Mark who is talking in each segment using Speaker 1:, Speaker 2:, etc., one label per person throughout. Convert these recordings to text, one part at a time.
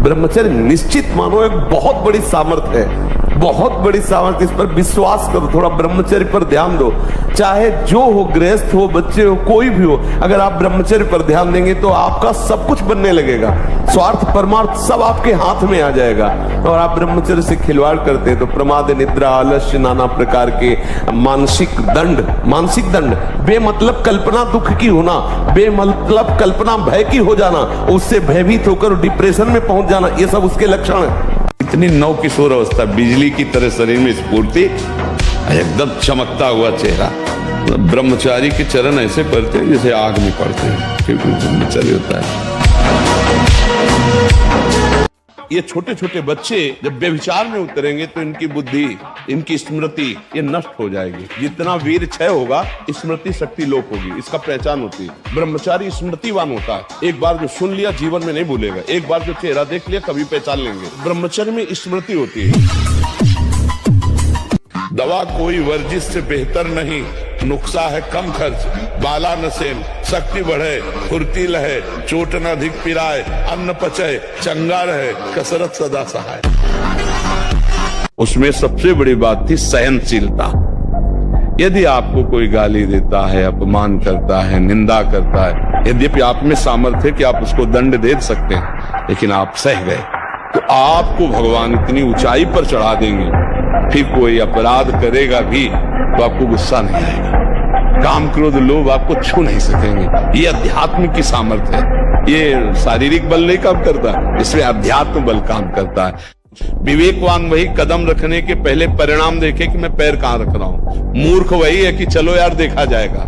Speaker 1: ब्रह्मचर्य निश्चित मानो एक बहुत बड़ी सामर्थ्य है, बहुत बड़ी सामर्थ्य। इस पर विश्वास करो, थोड़ा ब्रह्मचर्य पर ध्यान दो। चाहे जो हो, गृहस्थ हो, बच्चे हो, कोई भी हो, अगर आप ब्रह्मचर्य पर ध्यान देंगे तो आपका सब कुछ बनने लगेगा। स्वार्थ परमार्थ सब आपके हाथ में आ जाएगा। और आप ब्रह्मचर्य से खिलवाड़ करते हैं तो प्रमाद, निद्रा, आलस्य, नाना प्रकार के मानसिक दंड, बेमतलब कल्पना दुख की होना, बेमतलब कल्पना भय की हो जाना, उससे भयभीत होकर डिप्रेशन में पहुंच जाना, ये सब उसके लक्षण है। इतनी नव किशोर अवस्था, बिजली की तरह शरीर में स्फूर्ति, एकदम चमकता हुआ चेहरा। ब्रह्मचारी के चरण ऐसे पड़ते हैं जैसे आग में पड़ते हैं, क्योंकि ब्रह्मचारी होता है। ये छोटे छोटे बच्चे जब व्यभिचार में उतरेंगे तो इनकी बुद्धि, इनकी स्मृति ये नष्ट हो जाएगी। जितना वीर क्षय होगा, स्मृति शक्ति लोप होगी, इसका पहचान होती है। ब्रह्मचारी स्मृतिवान होता है, एक बार जो सुन लिया जीवन में नहीं भूलेगा, एक बार जो चेहरा देख लिया कभी पहचान लेंगे। ब्रह्मचर्य में स्मृति होती है। दवा कोई वर्जिश से बेहतर नहीं, नुक्सा है कम खर्च, बाला नसेन, शक्ति बढ़े, फुर्ती लहे, चोट न अधिक पिराए, अन्न पचे, चंगा रहे, कसरत सदा सहाय। उसमें सबसे बड़ी बात थी सहनशीलता। यदि आपको कोई गाली देता है, अपमान करता है, निंदा करता है, यद्यपि आप में सामर्थ्य है कि आप उसको दंड दे सकते हैं, लेकिन आप सह गए तो आपको भगवान इतनी ऊंचाई पर चढ़ा देंगे, फिर कोई अपराध करेगा भी तो आपको गुस्सा नहीं आएगा। काम, क्रोध, लोभ आपको छू नहीं सकेंगे। ये अध्यात्म की सामर्थ्य है। ये शारीरिक बल नहीं काम करता, इसमें अध्यात्म बल काम करता है। विवेकवान वही कदम रखने के पहले परिणाम देखे कि मैं पैर कहां रख रहा हूं। मूर्ख वही है कि चलो यार देखा जाएगा।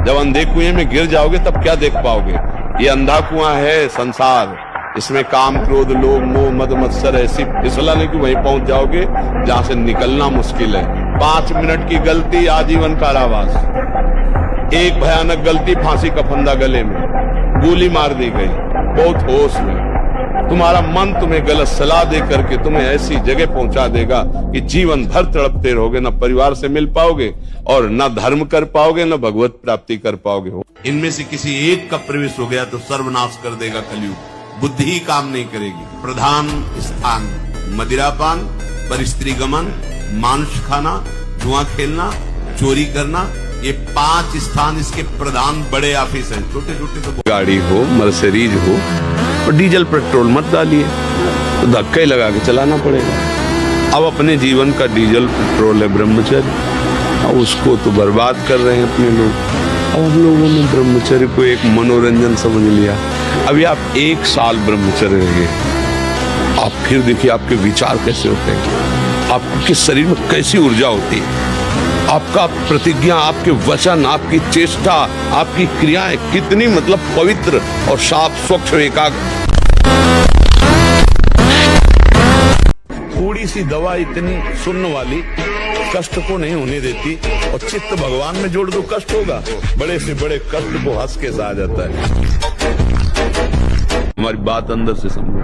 Speaker 1: जब अंधे कुएं में गिर जाओगे तब क्या देख पाओगे। ये अंधा कुआं है संसार, इसमें काम, क्रोध, लोभ, मोह, मद, मत्सर ऐसी फिसलन है कि वहीं पहुंच जाओगे जहां से निकलना मुश्किल है। 5 मिनट की गलती आजीवन कारावास, एक भयानक गलती फांसी का फंदा गले में, गोली मार दी गई। बहुत होश में तुम्हारा मन तुम्हें गलत सलाह दे करके तुम्हें ऐसी जगह पहुंचा देगा कि जीवन भर तड़पते रहोगे, न परिवार से मिल पाओगे और न धर्म कर पाओगे, न भगवत प्राप्ति कर पाओगे। इनमें से किसी एक का प्रवेश हो गया तो सर्वनाश कर देगा कलयुग। बुद्धि ही काम नहीं करेगी। प्रधान स्थान मदिरापान, परिस्त्री गमन, मांस खाना, जुआ खेलना, चोरी करना, ये 5 स्थान इसके प्रधान बड़े ऑफिस हैं। छोटे छोटे तो गाड़ी हो, मर्सिडीज हो, और डीजल पेट्रोल मत डालिए तो धक्के लगा के चलाना पड़ेगा। अब अपने जीवन का डीजल पेट्रोल है ब्रह्मचर्य, और उसको तो बर्बाद कर रहे हैं अपने लोग। अब हम लोगों ने ब्रह्मचर्य को एक मनोरंजन समझ लिया। अभी आप 1 साल ब्रह्मचर्य रहिए, आप फिर देखिए आपके विचार कैसे होते हैं, आपके शरीर में कैसी ऊर्जा होती है, आपका प्रतिज्ञा, आपके वचन, आपकी चेष्टा, आपकी क्रियाएं कितनी मतलब पवित्र और साफ, स्वच्छ, एकाग्र। थोड़ी सी दवा इतनी सुन्न वाली कष्ट को नहीं होने देती, और चित्त भगवान में जोड़ दो कष्ट होगा, बड़े से बड़े कष्ट को हंस के आ जाता है। हमारी बात अंदर से समझो,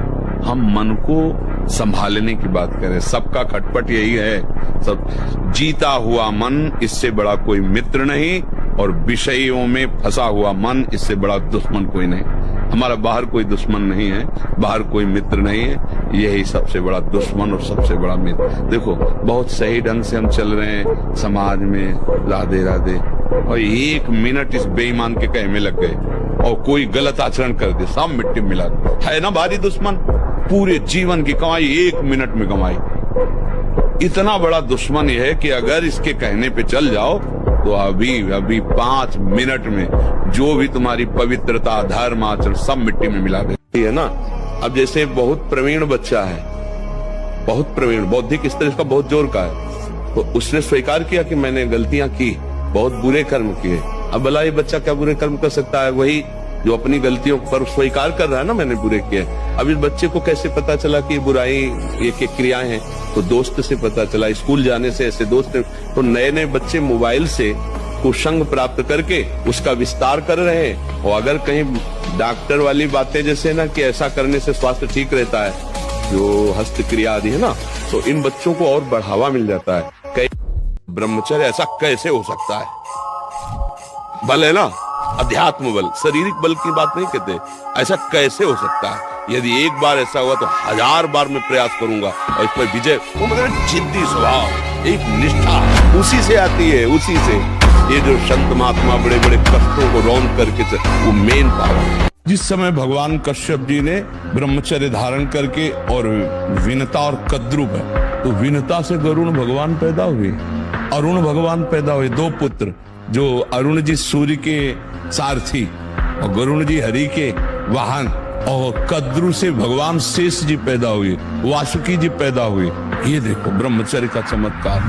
Speaker 1: हम मन को संभालने की बात करें। सबका खटपट यही है, सब जीता हुआ मन, इससे बड़ा कोई मित्र नहीं, और विषयों में फंसा हुआ मन, इससे बड़ा दुश्मन कोई नहीं। हमारा बाहर कोई दुश्मन नहीं है, बाहर कोई मित्र नहीं है, यही सबसे बड़ा दुश्मन और सबसे बड़ा मित्र। देखो बहुत सही ढंग से हम चल रहे हैं समाज में, राधे राधे, और 1 मिनट इस बेईमान के कहे में लग गए और कोई गलत आचरण कर दे, सब मिट्टी में मिला है ना भारी दुश्मन। पूरे जीवन की कमाई 1 मिनट में कमाई। इतना बड़ा दुश्मन यह है कि अगर इसके कहने पे चल जाओ तो अभी 5 मिनट में जो भी तुम्हारी पवित्रता, धर्म, आचरण सब मिट्टी में मिला देती है ना। अब जैसे बहुत प्रवीण बच्चा है, बहुत प्रवीण, बौद्धिक स्तर इसका बहुत जोर का है, तो उसने स्वीकार किया कि मैंने गलतियां की, बहुत बुरे कर्म किए। अब भला ये बच्चा क्या बुरे कर्म कर सकता है? वही जो अपनी गलतियों पर स्वीकार कर रहा है ना, मैंने बुरे किए। अब इस बच्चे को कैसे पता चला कि बुराई ये क्रियाएं हैं? तो दोस्त से पता चला, स्कूल जाने से ऐसे दोस्त। तो नए नए बच्चे मोबाइल से कुसंग प्राप्त करके उसका विस्तार कर रहे हैं। और अगर कहीं डॉक्टर वाली बातें जैसे ना कि ऐसा करने से स्वास्थ्य ठीक रहता है, जो हस्तक्रिया आदि है ना, तो इन बच्चों को और बढ़ावा मिल जाता है। कई ब्रह्मचर्य ऐसा कैसे हो सकता है? बल है ना, अध्यात्म बल, शारीरिक बल की बात नहीं कहते। ऐसा कैसे हो सकता है? यदि एक बार ऐसा हुआ तो 1000 बार मैं प्रयास करूंगा और इस पर विजय। वो मतलब जिद्दी स्वभाव, एक निष्ठा उसी से आती है, उसी से। ये जो संत महात्मा बड़े बड़े कष्टों को रौंद करके, वो मेन पावर। जिस समय भगवान कश्यप जी ने ब्रह्मचर्य धारण करके और विनता और कद्रुप है, तो विनता से गरुण भगवान पैदा हुए, अरुण भगवान पैदा हुए, 2 पुत्र। जो अरुण जी सूर्य के सारथी और गरुण जी हरि के वाहन, और कद्रु से भगवान शेष जी पैदा हुए, वासुकी जी पैदा हुए। ये देखो ब्रह्मचर्य का चमत्कार।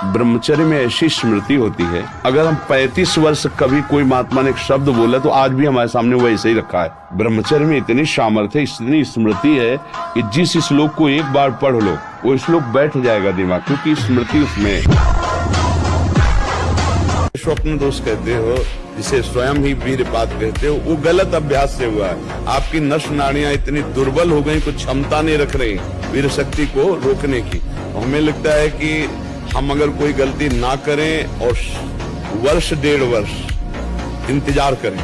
Speaker 1: ब्रह्मचर्य में ऐसी स्मृति होती है, अगर हम 35 वर्ष कभी कोई महात्मा ने एक शब्द बोला तो आज भी हमारे सामने वो ऐसे ही रखा है। ब्रह्मचर्य में इतनी सामर्थ्य, इतनी स्मृति है कि जिस श्लोक को एक बार पढ़ लो वो श्लोक बैठ जाएगा दिमाग, क्योंकि स्मृति उसमें है। स्वप्न दोष कहते हो, जिसे स्वयं ही वीरपात कहते हो, वो गलत अभ्यास से हुआ है। आपकी नस नाड़ियां इतनी दुर्बल हो गई, कुछ क्षमता नहीं रख रही वीर शक्ति को रोकने की। हमें लगता है कि हम अगर कोई गलती ना करें और वर्ष 1.5 वर्ष इंतजार करें,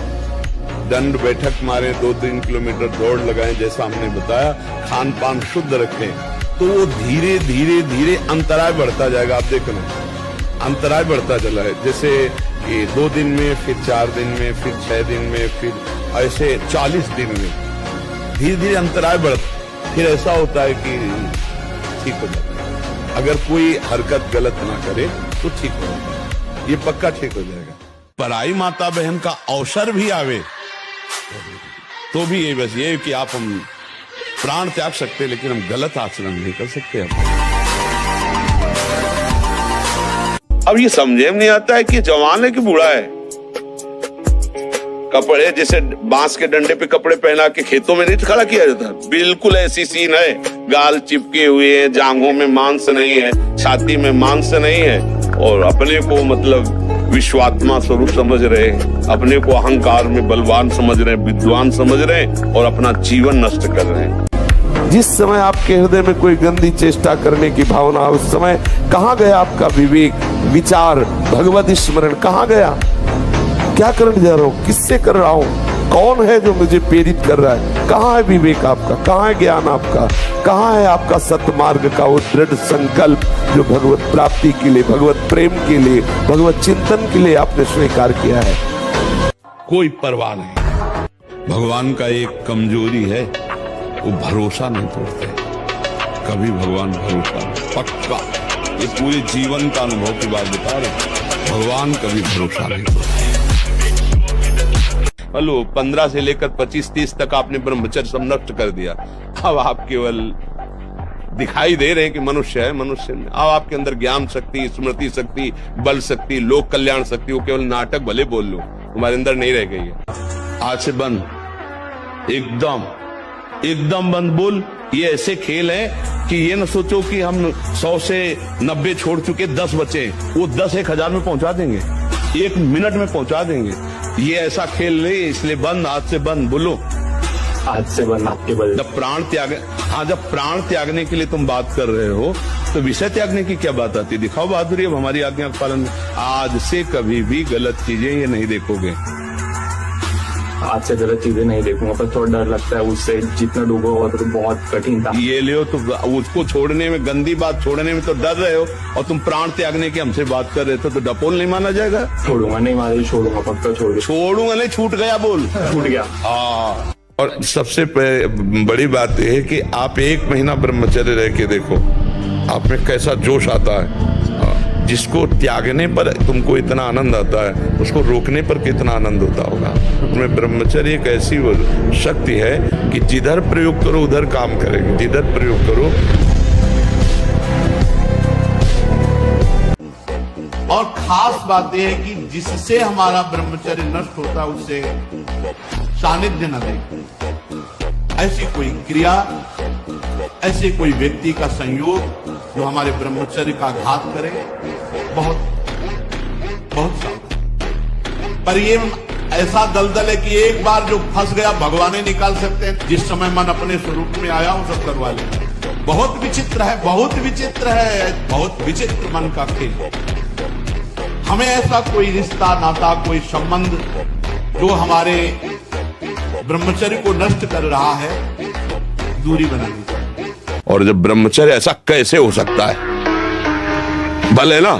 Speaker 1: दंड बैठक मारें, 2-3 किलोमीटर दौड़ लगाएं, जैसा हमने बताया, खान पान शुद्ध रखें, तो वो धीरे धीरे धीरे अंतराय बढ़ता जाएगा। आप देखना अंतराय बढ़ता चला है, जैसे ये 2 दिन में, फिर 4 दिन में, फिर 6 दिन में, फिर ऐसे 40 दिन में धीरे धीरे अंतराय बढ़ता, फिर ऐसा होता है कि ठीक हो जाता है। अगर कोई हरकत गलत ना करे तो ठीक हो जाएगा, ये पक्का ठीक हो जाएगा। पराई माता बहन का अवसर भी आवे तो भी ये बस ये कि आप हम प्राण त्याग सकते, लेकिन हम गलत आचरण नहीं कर सकते। अब ये समझे में नहीं आता है कि जवान है कि बूढ़ा है। कपड़े जैसे बांस के डंडे पे कपड़े पहना के खेतों में नहीं खड़ा किया जाता, बिल्कुल ऐसी सीन है। गाल चिपके हुए हैं, जांघों में मांस नहीं है, छाती में मांस नहीं है, और अपने को मतलब विश्वात्मा स्वरूप समझ रहे, अपने को अहंकार में बलवान समझ रहे, विद्वान समझ रहे, और अपना जीवन नष्ट कर रहे हैं।
Speaker 2: जिस समय आपके हृदय में कोई गंदी चेष्टा करने की भावना, उस समय कहाँ गया आपका विवेक, विचार, भगवत स्मरण कहाँ गया? क्या करने जा रहा हूँ, किससे कर रहा हूँ, कौन है जो मुझे प्रेरित कर रहा है? कहाँ है विवेक आपका, कहाँ है ज्ञान आपका, कहाँ है आपका सतमार्ग का वो दृढ़ संकल्प जो भगवत प्राप्ति के लिए, भगवत प्रेम के लिए, भगवत चिंतन के लिए आपने स्वीकार किया है?
Speaker 1: कोई परवाह नहीं। भगवान का एक कमजोरी है, वो भरोसा नहीं तोड़ते कभी। भगवान भरोसा पक्का, ये पूरे जीवन का अनुभव की बात बता रहे, भगवान कभी भरोसा नहीं तोड़ते। हेलो 15 से लेकर 25-30 तक आपने ब्रह्मचर्य सब नष्ट कर दिया। अब आप केवल दिखाई दे रहे हैं कि मनुष्य है, मनुष्य में अब आपके अंदर ज्ञान शक्ति, स्मृति शक्ति, बल शक्ति, लोक कल्याण शक्ति, वो केवल नाटक भले बोल लो, तुम्हारे अंदर नहीं रह गई है। आज से बंद, एकदम बंद बोल। ये ऐसे खेल है कि ये न सोचो कि हम 100 से 90 छोड़ चुके, 10 बचे, वो 10 1000 में पहुंचा देंगे, 1 मिनट में पहुंचा देंगे। ये ऐसा खेल नहीं, इसलिए बंद, आज से बंद बोलो,
Speaker 3: आज से बंद। आपके बल
Speaker 1: जब प्राण त्याग, हाँ जब प्राण त्यागने के लिए तुम बात कर रहे हो तो विषय त्यागने की क्या बात आती? दिखाओ बहादुरी, अब हमारी आज्ञा का पालन। आज से कभी भी गलत चीजें ये नहीं देखोगे।
Speaker 3: आज से गलत चीजें नहीं देखूंगा, पर थोड़ा डर लगता है उससे, जितना डूबा हुआ तो बहुत कठिन था।
Speaker 1: ये ले तो उसको छोड़ने में, गंदी बात छोड़ने में तो डर रहे हो, और तुम प्राण त्यागने की हमसे बात कर रहे थे, तो डपोल नहीं माना जाएगा?
Speaker 3: छोड़ूंगा नहीं, मारे छोड़ूंगा, पक्का
Speaker 1: छोड़ूंगा नहीं, छूट गया बोल,
Speaker 3: छूट गया।
Speaker 1: हाँ, और सबसे बड़ी बात यह है कि आप 1 महीना ब्रह्मचर्य रह के देखो, आप में कैसा जोश आता है। जिसको त्यागने पर तुमको इतना आनंद आता है, उसको रोकने पर कितना आनंद होता होगा। तुम्हें ब्रह्मचर्य एक ऐसी शक्ति है कि जिधर प्रयोग करो उधर काम करेगी, जिधर प्रयोग करो।
Speaker 4: और खास बात यह है कि जिससे हमारा ब्रह्मचर्य नष्ट होता है उससे सानिध्य न देखें। ऐसी कोई क्रिया, ऐसे कोई व्यक्ति का संयोग जो हमारे ब्रह्मचर्य का घात करे, बहुत सावधान। पर ये ऐसा दलदल है कि एक बार जो फंस गया भगवान ही निकाल सकते हैं। जिस समय मन अपने स्वरूप में आया वो सब करवा ले। बहुत विचित्र है, बहुत विचित्र है, बहुत विचित्र मन का खेल। हमें ऐसा कोई रिश्ता, नाता, कोई संबंध जो हमारे ब्रह्मचर्य को नष्ट कर रहा है, दूरी बनानी चाहिए।
Speaker 1: और जब ब्रह्मचर्य, ऐसा कैसे हो सकता है? बल है ना,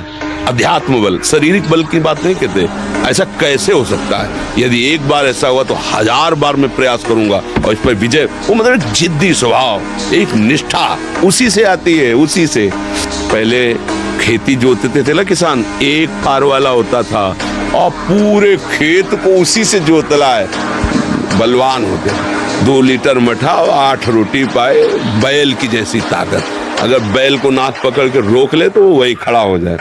Speaker 1: अध्यात्म बल, शारीरिक बल की बात नहीं कहते। ऐसा कैसे हो सकता है? यदि एक बार ऐसा हुआ तो 1000 बार मैं प्रयास करूंगा और इस पर विजय। वो मतलब जिद्दी स्वभाव, एक निष्ठा उसी से आती है, उसी से। पहले खेती जोतते थे ना किसान, एक पार वाला होता था और पूरे खेत को उसी से जोतला है। बलवान होते, 2 लीटर मठा और 8 रोटी पाए, बैल की जैसी ताकत। अगर बैल को नाक पकड़ के रोक ले तो वो वही खड़ा हो जाए।